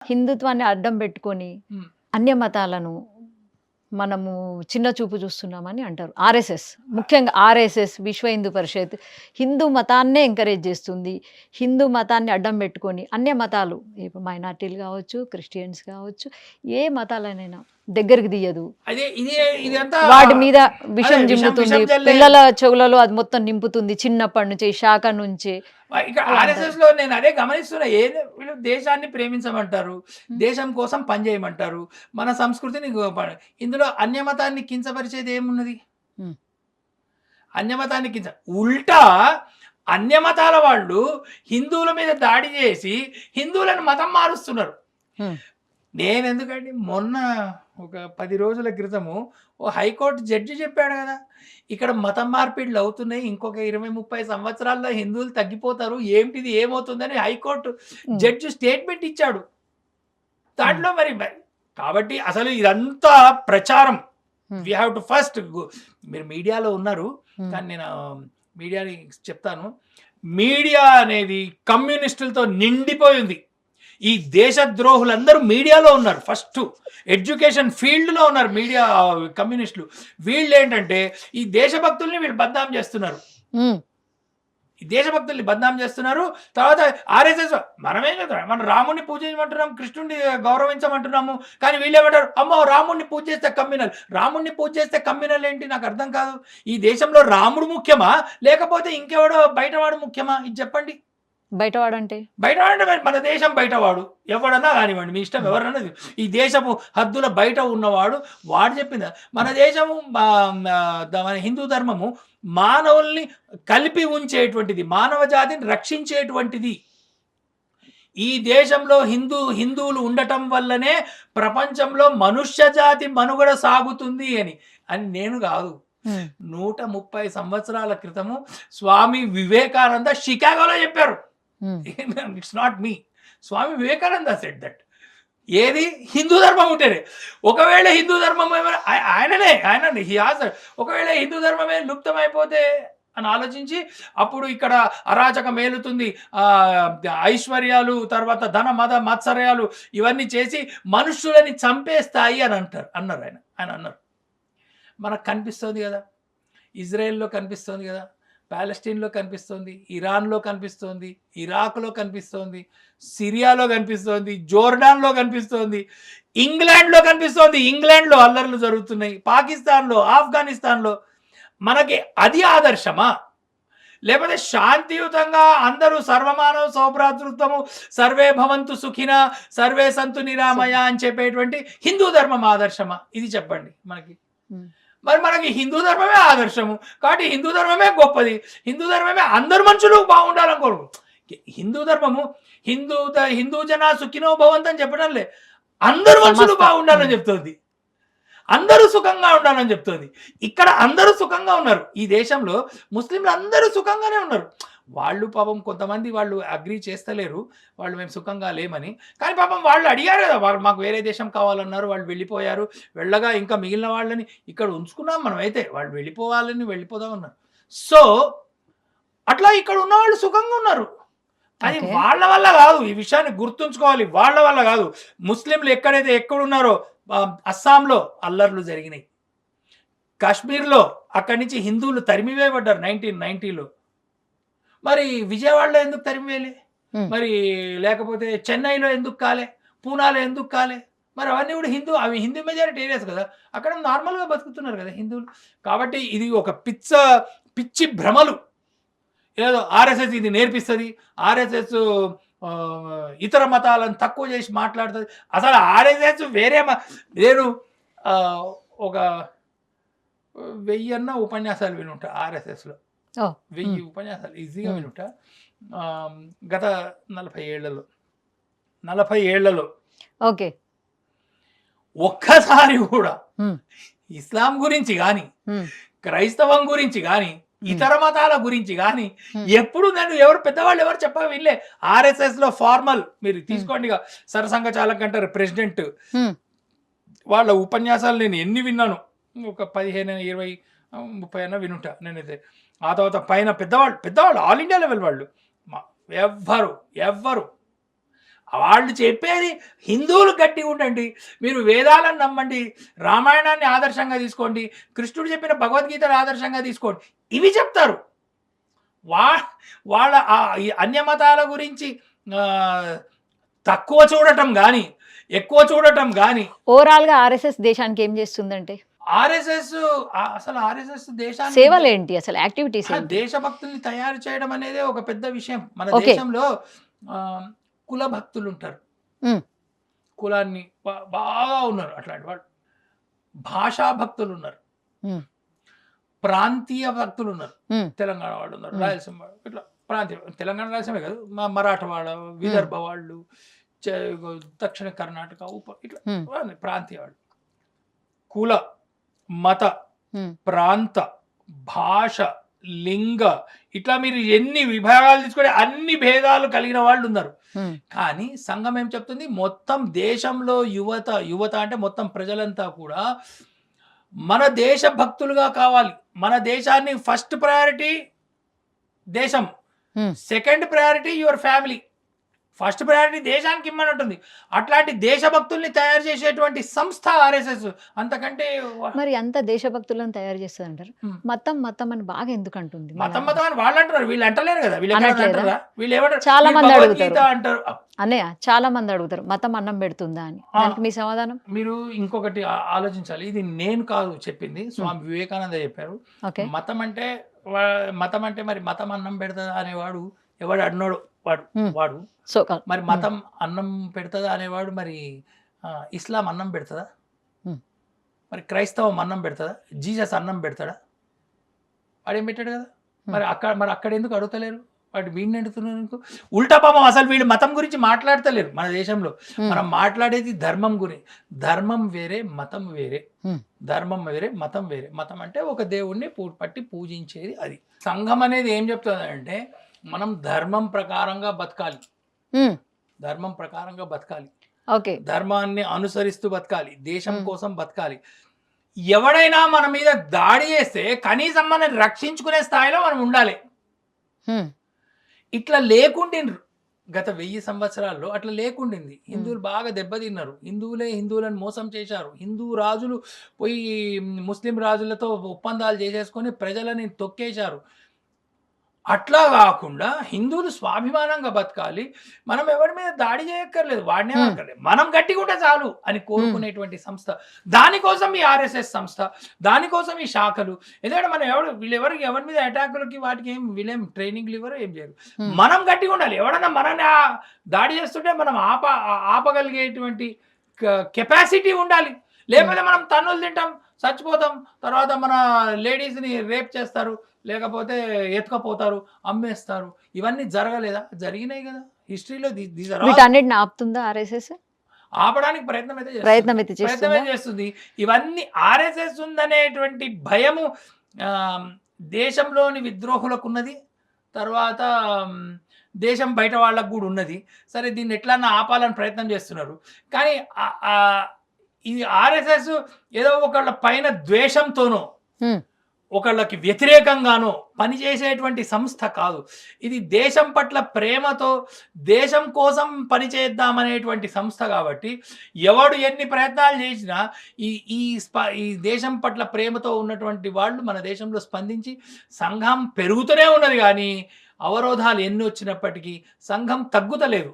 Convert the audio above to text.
హిందుత్వాన్ని అడ్డం పెట్టుకొని హ్మ్. అన్య మతాలను మనము చిన్న చూపు చూస్తున్నామని అంటారు. ఆర్ఎస్ఎస్ ముఖ్యంగా ఆర్ఎస్ఎస్, విశ్వ హిందూ పరిషత్ హిందూ మతాన్నే ఎంకరేజ్ చేస్తుంది. హిందూ మతాన్ని అడ్డం పెట్టుకొని అన్య మతాలు ఇప్పుడు మైనారిటీలు కావచ్చు, క్రిస్టియన్స్ కావచ్చు, ఏ మతాలనైనా దగ్గరికి తీయదు. అదే ఇదంతా వాటి మీద విషం అదే జిమ్ముతుంది. విషం జల్లే పిల్లల చెవులలో అది మొత్తం నింపుతుంది చిన్నప్పటి నుంచే, శాఖ నుంచే ఇక అలా అంటారు. ఆర్ఎస్ఎస్‌లో నేను అదే గమనిస్తున్నా. వీళ్ళు దేశాన్ని ప్రేమించమంటారు. హ్మ్. దేశం కోసం పనిచేయమంటారు. మన సంస్కృతిని ఇందులో అన్యమతాన్ని కించపరిచేది ఏమున్నది? హ్మ్. అన్యమతాన్ని ఉల్టా అన్యమతాల వాళ్ళు హిందువుల మీద దాడి చేసి హిందువులను మతం మారుస్తున్నారు. హ్మ్. నేనెందుకండి మొన్న ఒక 10 రోజుల క్రితము ఓ హైకోర్టు జడ్జి చెప్పాడు గదా! ఇక్కడ మతం మార్పిడులు అవుతున్నాయి. ఇంకొక 20, 30 సంవత్సరాల్లో హిందువులు తగ్గిపోతారు. ఏంటిది ఏమవుతుందని హైకోర్టు హ్మ్. జడ్జి స్టేట్మెంట్ ఇచ్చాడు. హ్మ్. దాంట్లో కాబట్టి అసలు ఇదంతా ప్రచారం. హ్మ్. వి హావ్ టు ఫస్ట్ మీరు మీడియాలో ఉన్నారు. హ్మ్. కానీ నేను మీడియాని చెప్తాను. మీడియా అనేది కమ్యూనిస్టులతో నిండిపోయింది. ఈ దేశద్రోహులందరూ మీడియాలో ఉన్నారు. ఫస్ట్ ఎడ్యుకేషన్ ఫీల్డ్‌లో ఉన్నారు మీడియా కమ్యూనిస్టులు. వీళ్ళేంటంటే ఈ దేశభక్తుల్ని వీళ్ళు బద్నాం చేస్తున్నారు. హ్మ్. ఈ దేశభక్తుల్ని బద్నాం చేస్తున్నారు. తర్వాత ఆర్ఎస్ఎస్ మనమేం చేద్దాం, మనం రాముడిని పూజించమంటున్నాం, కృష్ణుడిని గౌరవించమంటున్నాము. కానీ వీళ్ళేమంటారు, అమ్మో రాముడిని పూజ చేస్తే కమ్యూనల్. రాముడిని పూజ చేస్తే కమ్యూనల్ ఏంటి నాకు అర్థం కాదు. ఈ దేశంలో రాముడు ముఖ్యమా? లేకపోతే ఇంకెవడో బయటవాడు ముఖ్యమా? ఇది చెప్పండి. బయటవాడంటే? బయటవాడంటే మరి మన దేశం బయటవాడు. ఎవడన్నా కానివ్వండి. మీ ఇష్టం హ్మ్. ఎవరన్నా ఈ దేశపు హద్దుల బయట ఉన్నవాడు వాడు చెప్పింది. మన దేశము మన హిందూ ధర్మము మానవుల్ని కలిపి ఉంచేటువంటిది. మానవ జాతిని రక్షించేటువంటిది. ఈ దేశంలో హిందువులు ఉండటం వల్లనే ప్రపంచంలో మనుష్య జాతి మనుగడ సాగుతుంది అని నేను కాదు. హ్మ్. 130 సంవత్సరాల క్రితము స్వామి వివేకానంద షికాగోలో చెప్పారు. హ్మ్. It's not me. Swami Vivekananda said that. ఏది హిందూ ధర్మం ఉంటేనే. ఒకవేళ హిందూ ధర్మం ఏమైనా ఆయననే హి ఆన్సర్డ్. ఒకవేళ హిందూ ధర్మమే లుప్తమైపోతే అని ఆలోచించి అప్పుడు ఇక్కడ అరాచకం మేలుతుంది. ఐశ్వర్యాలు, తర్వాత ధన మద మత్సర్యాలు ఇవన్నీ చేసి మనుషులని చంపేస్తాయి అని అన్నారు ఆయన. ఆయన అన్నారు. మనకు కనిపిస్తోంది కదా! ఇజ్రాయెల్‌లో కనిపిస్తోంది కదా! పాలెస్టీన్‌లో కనిపిస్తోంది. ఇరాన్‌లో కనిపిస్తోంది. ఇరాక్‌లో కనిపిస్తోంది. సిరియాలో కనిపిస్తోంది. జోర్డాన్‌లో కనిపిస్తోంది. ఇంగ్లాండ్‌లో కనిపిస్తోంది. ఇంగ్లాండ్‌లో అల్లర్లు జరుగుతున్నాయి. పాకిస్తాన్‌లో, ఆఫ్ఘనిస్తాన్‌లో. మనకి అది ఆదర్శమా? లేకపోతే శాంతియుతంగా అందరూ సర్వమానవ సౌభ్రాతృత్వము, సర్వే భవంతు సుఖిన, సర్వే సంతు నిరామయ అని చెప్పేటువంటి హిందూ ధర్మం ఆదర్శమా? ఇది చెప్పండి మనకి. హ్మ్. మరి మనకి హిందూ ధర్మమే ఆదర్శము. కాబట్టి హిందూ ధర్మమే గొప్పది. హిందూ ధర్మమే అందరు మనుషులు బాగుండాలని కోరు. హిందూ ధర్మము హిందూ జన సుఖినో భవంతు అని చెప్పడం లే. అందరు మనుషులు సమస్త. బాగుండాలని చెప్తోంది. అందరూ సుఖంగా ఉండాలని చెప్తోంది. ఇక్కడ అందరూ సుఖంగా ఉన్నారు. ఈ దేశంలో ముస్లింలు అందరూ సుఖంగానే ఉన్నారు. వాళ్ళు పాపం కొంతమంది వాళ్ళు అగ్రీ చేస్తలేరు. వాళ్ళు మేము సుఖంగా లేమని. కానీ పాపం వాళ్ళు అడిగారు కదా! వాళ్ళు మాకు వేరే దేశం కావాలన్నారు. వాళ్ళు వెళ్ళిపోయారు. వెళ్ళగా ఇంకా మిగిలిన వాళ్ళని ఇక్కడ ఉంచుకున్నాం మనమైతే. వాళ్ళు వెళ్ళిపోవాలని వెళ్ళిపోదామన్నారు. సో, అట్లా ఇక్కడ ఉన్నవాళ్ళు సుఖంగా ఉన్నారు. అది ఓకే. వాళ్ళ వల్ల కాదు. ఈ విషయాన్ని గుర్తుంచుకోవాలి. వాళ్ళ వల్ల కాదు. ముస్లింలు ఎక్కడున్నారో అస్సాంలో అల్లర్లు జరిగినాయి. కాశ్మీర్‌లో అక్కడి నుంచి హిందువులు తరిమివేయబడ్డారు 1990లో. మరి విజయవాడలో ఎందుకు తరిమివేయలే? హ్మ్. మరి లేకపోతే చెన్నైలో ఎందుకు కాలే? పూనాలో ఎందుకు కాలే? మరి అవన్నీ కూడా అవి హిందూ మెజారిటీ ఏరియాస్ కదా! అక్కడ నార్మల్‌గా బతుకుతున్నారు కదా హిందువులు. కాబట్టి ఇది ఒక పిచ్చి భ్రమలు. ఏదో ఆర్ఎస్ఎస్ ఇది నేర్పిస్తది. ఆర్ఎస్ఎస్ ఇతర మతాలను తక్కువ చేసి మాట్లాడుతది. అసలు ఆర్ఎస్ఎస్ నేను ఒక 1000 ఉపన్యాసాలు వినుంటా ఆర్ఎస్ఎస్‌లో. ఓహ్! 1000 ఉపన్యాసాలు ఈజీగా హ్మ్. వినుంటా. గత 40 ఏళ్లలో. 40 ఏళ్లలో ఓకే. ఒక్కసారి కూడా హ్మ్. ఇస్లాం గురించి గాని, హ్మ్. క్రైస్తవం గురించి గాని, హ్మ్. ఇతర మతాల గురించి గాని హ్మ్. ఎప్పుడు నన్ను పెద్దవాళ్ళు ఎవరు చెప్పగా వినలే. ఆర్ఎస్ఎస్‌లో ఫార్మల్ మీరు తీసుకోండిగా సరసంఘ చాలక్ అంటారు ప్రెసిడెంట్. హ్మ్. వాళ్ళ ఉపన్యాసాలు నేను ఎన్ని విన్నాను. ఒక 15, 20, 30 అన్నా వినుంటా నేనైతే. ఆ తర్వాత పైన పెద్దవాళ్ళు ఆల్ ఇండియా లెవెల్ వాళ్ళు. మ ఎవ్వరు వాళ్ళు చెప్పేది హిందువులు గట్టిగా ఉండండి, మీరు వేదాలను నమ్మండి, రామాయణాన్ని ఆదర్శంగా తీసుకోండి, కృష్ణుడు చెప్పిన భగవద్గీతను ఆదర్శంగా తీసుకోండి, ఇవి చెప్తారు. వా వాళ్ళ ఈ అన్య మతాల గురించి తక్కువ చూడటం కానీ ఎక్కువ చూడటం కానీ. ఓవరాల్గా ఆర్ఎస్ఎస్ దేశానికి ఏం చేస్తుందంటే ఆర్ఎస్ఎస్ అసలు ఆర్ఎస్ఎస్ దేశాన్ని సేవలు ఏంటి అసలు యాక్టివిటీస్ ఏంటి? దేశభక్తుల్ని తయారు చేయడం అనేది ఒక పెద్ద విషయం. మన Okay. దేశంలో కుల భక్తులు ఉంటారు, మ్మ్. కులాన్ని బాగా ఉన్నారు అట్లాంటి వాళ్ళు. భాషా భక్తులు ఉన్నారు, మ్మ్. ప్రాంతీయ భక్తులు ఉన్నారు. మ్మ్. తెలంగాణ వాళ్ళు ఉన్నారు, మ్మ్. రాయలసీమ వాళ్ళు, ఇట్లా ప్రాంతీయ, తెలంగాణ రాయలసీమే కాదు, మరాఠా వాళ్ళ, విదర్భ వాళ్ళు, దక్షిణ కర్ణాటక ఇట్లా మ్మ్. వాళ్ళు ప్రాంతీయ వాళ్ళు. కుల, మత, మ్మ్. ప్రాంత, భాష, లింగ, ఇట్లా మీరు ఎన్ని విభాగాలు తీసుకుంటే అన్ని భేదాలు కలిగిన వాళ్ళు ఉన్నారు. మ్మ్. కానీ సంఘం ఏం చెప్తుంది, మొత్తం దేశంలో యువత అంటే మొత్తం ప్రజలంతా కూడా మన దేశ భక్తులుగా కావాలి. మన దేశాన్ని ఫస్ట్ ప్రయారిటీ దేశం, మ్మ్. Second priority your family, first priority దేశానికి ఇమ్మని ఉంటుంది. అట్లాంటి దేశభక్తుల్ని తయారు చేసేటువంటి సంస్థ ఆర్ఎస్ఎస్. అంతకంటే మరి అంత దేశభక్తులను తయారు చేస్తుంది అంటారు. మ్మ్. మతం మతం అని బాగా ఎందుకు అంటుంది? మతం మతం అని వాళ్ళు అంటున్నారు, వీళ్ళు అంటలేరు కదా. వీళ్ళు ఎక్కడ అనట్లేదా? అంటారా? వీళ్ళు ఏమంటారు, చాలా వీళ్ళు మంది భగవద్గీత అడుగుతారు. అంటారు. అన్నయ్య చాలా మంది అడుగుతారు మతం అన్నం పెడుతుందా అని. దానికి మీ సమాధానం? మీరు ఇంకొకటి ఆలోచించాలి, ఇది నేను కాదు చెప్పింది, స్వామి వివేకానంద చెప్పారు. ఓకే. మతం అంటే మరి మతం అన్నం పెడతా అనేవాడు ఎవడు అన్నాడు వాడు మ్మ్. వాడు సో మరి మతం అన్నం పెడతదా అనేవాడు మరి ఇస్లాం అన్నం పెడతదా, మ్మ్. మరి క్రైస్తవం అన్నం పెడతదా, జీసస్ అన్నం పెడతాడా? వాడేం పెట్టాడు కదా. మరి అక్కడ ఎందుకు అడుగుతలేరు? వాడు వీడిని అడుగుతున్నారు. ఉల్టా పాపం అసలు వీళ్ళు మతం గురించి మాట్లాడతలేరు మన దేశంలో. మనం మాట్లాడేది ధర్మం గురించి. ధర్మం వేరే, మతం వేరే. మ్మ్. ధర్మం వేరే, మతం వేరే. మతం అంటే ఒక దేవుణ్ణి పట్టి పూజించేది. అది సంఘం అనేది ఏం చెప్తుంది అంటే మనం ధర్మం ప్రకారంగా బతకాలి, మ్మ్. ధర్మం ప్రకారంగా బతకాలి, ఓకే. ధర్మాన్ని అనుసరిస్తూ బతకాలి, దేశం కోసం బతకాలి. ఎవడైనా మన మీద దాడి చేస్తే కనీసం మనం రక్షించుకునే స్థాయిలో మనం ఉండాలి. మ్మ్. ఇట్లా లేకుండిండ్రు గత 1000 సంవత్సరాల్లో, అట్లా లేకుండింది. హిందువులు బాగా దెబ్బతిన్నారు, హిందువులను మోసం చేశారు. హిందూ రాజులు పోయి ముస్లిం రాజులతో ఒప్పందాలు చేసేసుకొని ప్రజలని తొక్కేశారు. అట్లా కాకుండా హిందువులు స్వాభిమానంగా బతకాలి, మనం ఎవరి మీద దాడి చేయక్కర్లేదు, వాడినే అక్కర్లేదు, మనం గట్టిగా ఉంటే చాలు అని కోరుకునేటువంటి సంస్థ. దానికోసం ఈ ఆర్ఎస్ఎస్ సంస్థ, దానికోసం ఈ శాఖలు. ఎందుకంటే మనం ఎవరి మీద అటాకులకి వాటికి వీళ్ళేం ట్రైనింగ్లు ఇవ్వరు, ఏం చేయరు. మనం గట్టిగా ఉండాలి. ఎవడన్నా మనల్ని దాడి చేస్తుంటే మనం ఆపగలిగేటువంటి కెపాసిటీ ఉండాలి. లేకపోతే మనం తన్నులు తింటాం, చచ్చిపోతాం, తర్వాత మన లేడీస్ని రేప్ చేస్తారు, లేకపోతే ఎత్తుకపోతారు, అమ్మేస్తారు. ఇవన్నీ జరగలేదా? జరిగినాయి కదా హిస్టరీలో. వీటన్నిటిని ఆపుతుందా ఆర్ఎస్ఎస్? ఆపడానికి ప్రయత్నం అయితే చేస్తుంది. ఇవన్నీ ఆర్ఎస్ఎస్ ఉందనేటువంటి భయము దేశంలోని విద్రోహులకు ఉన్నది, తర్వాత దేశం బయట వాళ్ళకు కూడా ఉన్నది. సరే, దీన్ని ఎట్లన్నా ఆపాలని ప్రయత్నం చేస్తున్నారు. కానీ ఈ ఆర్ఎస్ఎస్ ఏదో ఒకళ్ళ పైన ద్వేషంతోనో ఒకళ్ళకి వ్యతిరేకంగానో పనిచేసేటువంటి సంస్థ కాదు. ఇది దేశం పట్ల ప్రేమతో, దేశం కోసం పనిచేద్దామనేటువంటి సంస్థ. కాబట్టి ఎవడు ఎన్ని ప్రయత్నాలు చేసినా ఈ దేశం పట్ల ప్రేమతో ఉన్నటువంటి వాళ్ళు మన దేశంలో స్పందించి సంఘం పెరుగుతూనే ఉన్నది. కానీ అవరోధాలు ఎన్ని వచ్చినప్పటికీ సంఘం తగ్గుతలేదు.